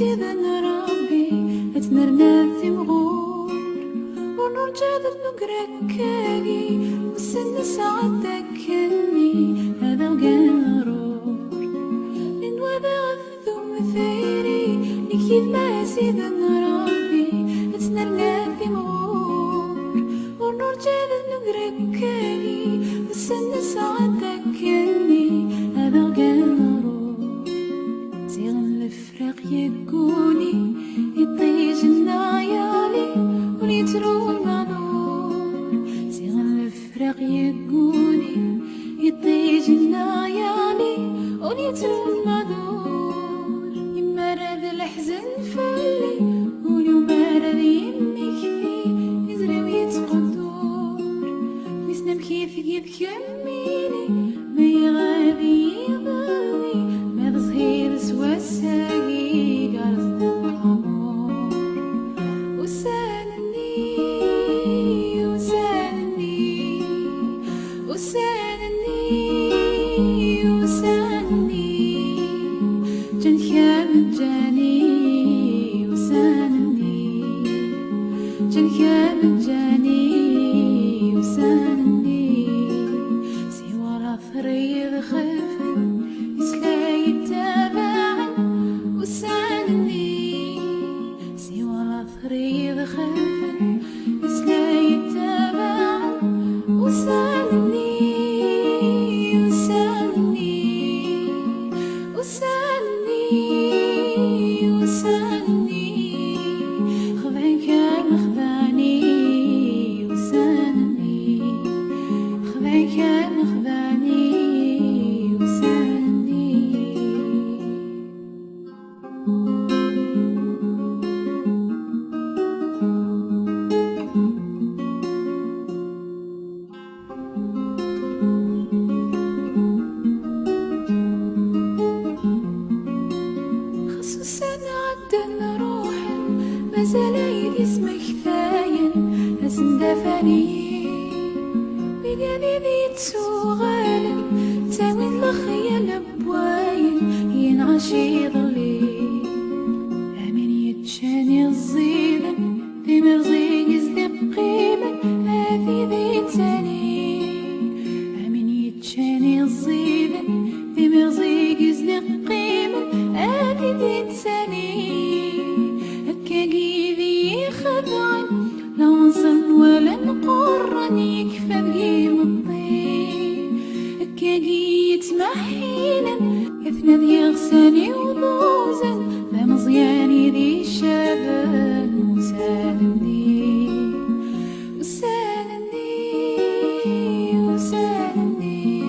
إذن ربي أتمرنا ثمغور ونرجع نقرأكاكي والسن سعدك كني هذا القرار من وضع الثم ثيري نكيد ما سيدن ربي أتمرنا ثمغور ونرجع نقرأكاكي والسن سعدك كني هذا القرار يقولي يطيج النعيالي ونيترو المنور زين الفراق يقولي يطيج النعيالي ونيترو المنور يما راد الحزن فالي واليوم راد يمك يزري ويتقدور ويسنم كيف يذكميني ما يغادي يضوي ما تصهير سواسا مازال اسمك ثاين هزن دفاني بقالي بيتسو غالب تاوين الخيال بواين ينعشي ظلي امين يتشاني الزيدن ذي مرزيق يزدق قيمة هذي ذي تاني امين يتشاني الزيدن ذي مرزيق يزدق قيمة هذي ذي تاني لا نصل ولا نقرن يكفى بقيم الطين كاقي يتمحينا اثنا ذي غساني وضوزن لا مزياني ذي شابان وسالني وسالني وسالني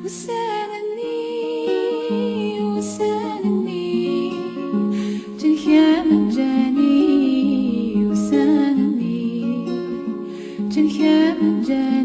وسالني وسالني جنكا مجاني جنكا مجاني